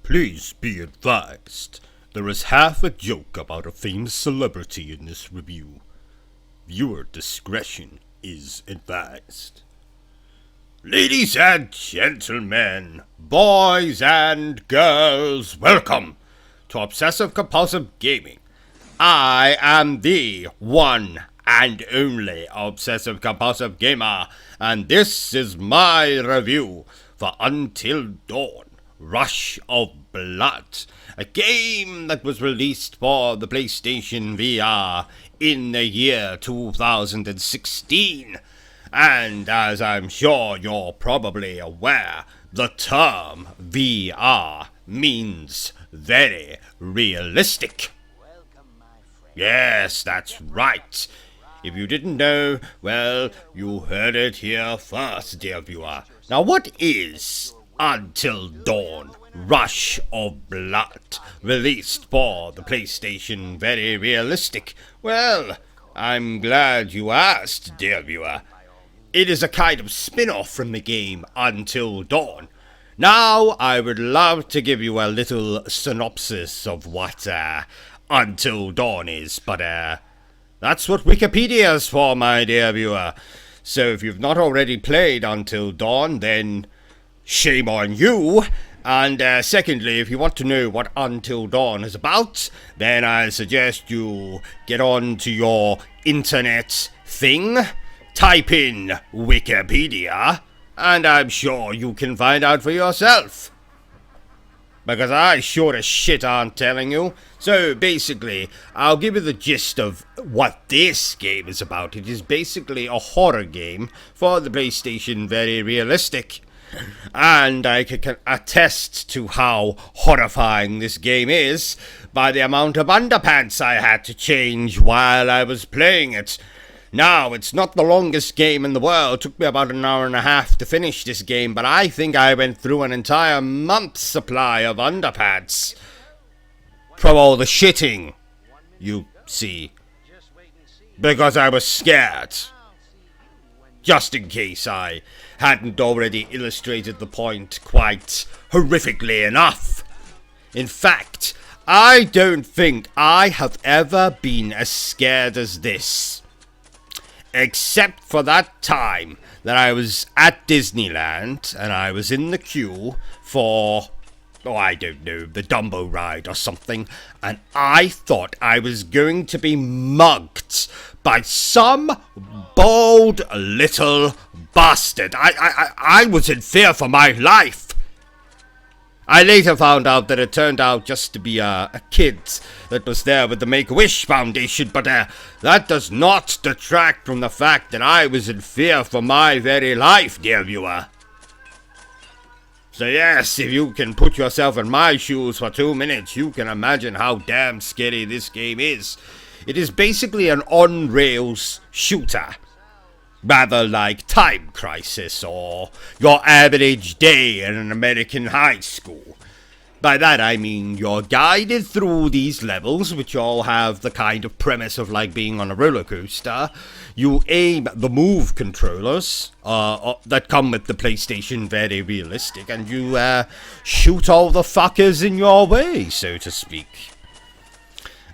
Please be advised, there is half a joke about a famous celebrity in this review. Viewer discretion is advised. Ladies and gentlemen, boys and girls, welcome to Obsessive Compulsive Gaming. I am the one and only Obsessive Compulsive Gamer, and this is my review for Until Dawn: Rush of Blood, a game that was released for the PlayStation VR in the year 2016. And as I'm sure you're probably aware, the term VR means very realistic. Yes, that's right. If you didn't know, well, you heard it here first, dear viewer. Now, what is Until Dawn: Rush of Blood, released for the PlayStation very realistic? Well, I'm glad you asked, dear viewer. It is a kind of spin-off from the game Until Dawn. Now, I would love to give you a little synopsis of what Until Dawn is, but that's what Wikipedia's for, my dear viewer. So if you've not already played Until Dawn, then shame on you. And secondly, if you want to know what Until Dawn is about, then I suggest you get on to your internet thing, type in Wikipedia, and I'm sure you can find out for yourself. Because I sure as shit aren't telling you. So basically, I'll give you the gist of what this game is about. It is basically a horror game for the PlayStation very realistic. And I can attest to how horrifying this game is by the amount of underpants I had to change while I was playing it. Now, it's not the longest game in the world. It took me about an hour and a half to finish this game, but I think I went through an entire month's supply of underpants from all the shitting, you see, because I was scared. Just in case I hadn't already illustrated the point quite horrifically enough. In fact, I don't think I have ever been as scared as this. Except for that time that I was at Disneyland and I was in the queue for, I don't know, the Dumbo ride or something, and I thought I was going to be mugged by some bold little bastard. I was in fear for my life. I later found out that it turned out just to be a kid that was there with the Make-A-Wish Foundation, but that does not detract from the fact that I was in fear for my very life, dear viewer. So yes, if you can put yourself in my shoes for 2 minutes, you can imagine how damn scary this game is. It is basically an on-rails shooter. Rather like Time Crisis or your average day in an American high school. By that I mean you're guided through these levels, which all have the kind of premise of like being on a roller coaster. You aim the move controllers that come with the PlayStation very realistic, and you shoot all the fuckers in your way, so to speak.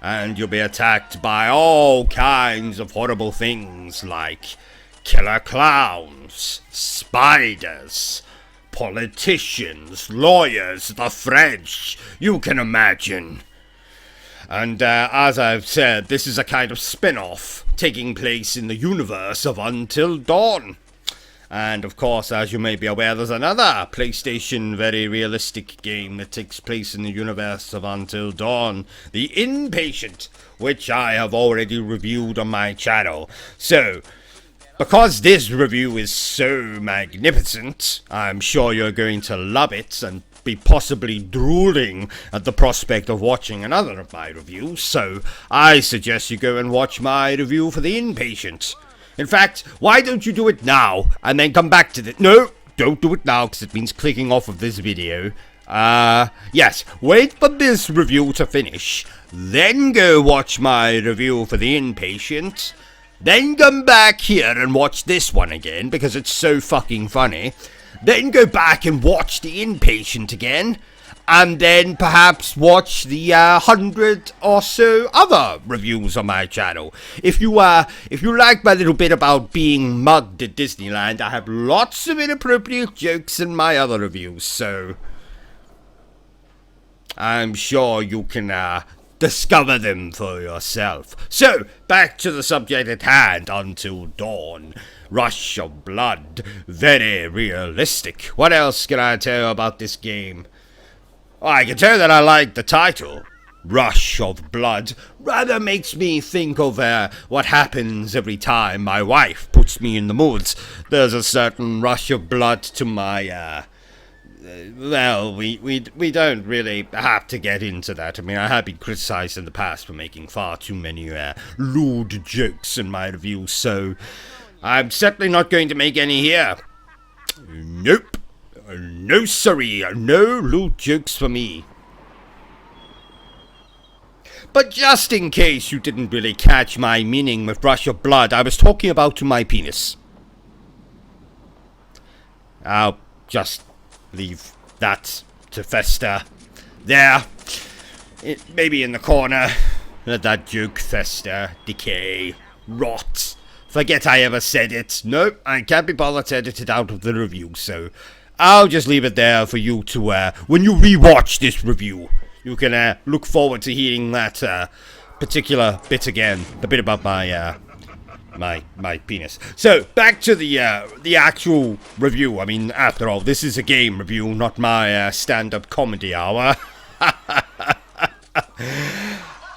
And you'll be attacked by all kinds of horrible things like killer clowns, spiders, politicians, lawyers, the French, you can imagine. And as I've said, this is a kind of spin-off taking place in the universe of Until Dawn. And of course, as you may be aware, there's another PlayStation very realistic game that takes place in the universe of Until Dawn, The Inpatient, which I have already reviewed on my channel. So, because this review is so magnificent, I'm sure you're going to love it and be possibly drooling at the prospect of watching another of my reviews, so I suggest you go and watch my review for The Inpatient. In fact, why don't you do it now, and then come back to the— No, don't do it now, because it means clicking off of this video. Yes, wait for this review to finish, then go watch my review for The Inpatient, then come back here and watch this one again, because it's so fucking funny, then go back and watch The Inpatient again, and then perhaps watch the 100 or so other reviews on my channel. If you like my little bit about being mugged at Disneyland, I have lots of inappropriate jokes in my other reviews, so I'm sure you can discover them for yourself. So, back to the subject at hand, Until Dawn. Rush of blood. Very realistic. What else can I tell you about this game? Well, I can tell you that I like the title. Rush of blood. Rather makes me think of what happens every time my wife puts me in the moods. There's a certain rush of blood to my, well, we don't really have to get into that. I mean, I have been criticized in the past for making far too many lewd jokes in my reviews, so I'm certainly not going to make any here. Nope. No sorry, no lewd jokes for me. But just in case you didn't really catch my meaning with rush of blood, I was talking about to my penis. I'll just leave that to fester there, maybe in the corner. Let that joke fester, decay, rot. Forget I ever said it. Nope, I can't be bothered to edit it out of the review, so I'll just leave it there for you to, when you rewatch this review, you can look forward to hearing that particular bit again, the bit about my my penis. So, back to the actual review. I mean, after all, this is a game review, not my stand-up comedy hour.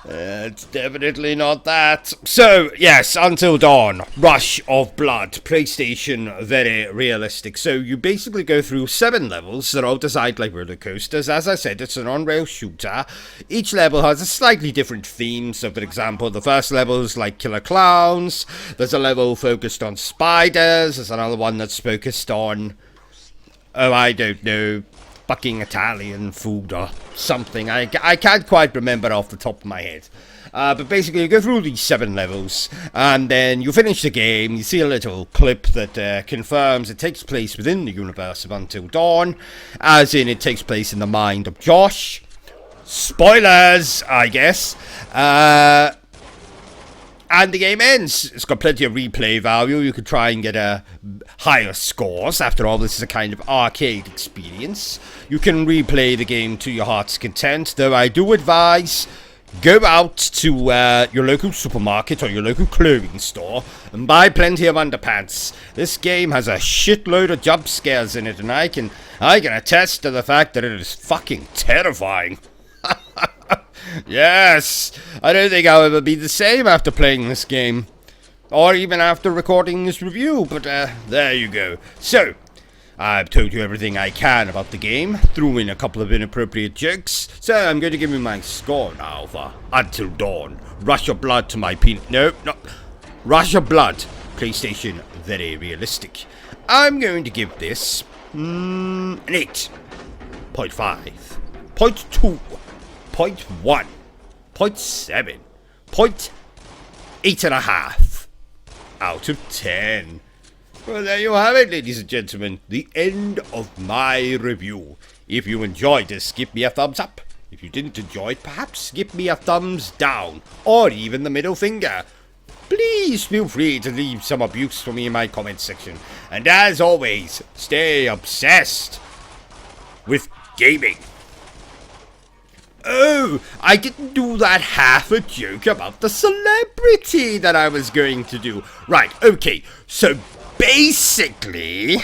It's definitely not that. So, yes, Until Dawn, Rush of Blood, PlayStation, very realistic. So, you basically go through 7 levels that are all designed like roller coasters. As I said, it's an on-rail shooter. Each level has a slightly different theme. So, for example, the first level is like killer clowns. There's a level focused on spiders. There's another one that's focused on, oh, I don't know, fucking Italian food or something. I can't quite remember off the top of my head. But basically, you go through these 7 levels, and then you finish the game. You see a little clip that confirms it takes place within the universe of Until Dawn, as in it takes place in the mind of Josh. Spoilers, I guess. And the game ends. It's got plenty of replay value. You could try and get higher scores. After all, this is a kind of arcade experience. You can replay the game to your heart's content, though I do advise go out to your local supermarket or your local clothing store and buy plenty of underpants. This game has a shitload of jump scares in it, and I can attest to the fact that it is fucking terrifying. Yes, I don't think I'll ever be the same after playing this game, or even after recording this review, but there you go. So, I've told you everything I can about the game, threw in a couple of inappropriate jokes, so I'm going to give you my score now for Until Dawn. Rush of blood to my penis. No, not Rush of blood. PlayStation, very realistic. I'm going to give this an 8.5, 0.2. 0.1, 0.7, 8.5 out of 10. Well, there you have it, ladies and gentlemen. The end of my review. If you enjoyed this, give me a thumbs up. If you didn't enjoy it, perhaps give me a thumbs down, or even the middle finger. Please feel free to leave some abuse for me in my comment section. And as always, stay obsessed with gaming. Oh, I didn't do that half a joke about the celebrity that I was going to do. Right, okay, so basically,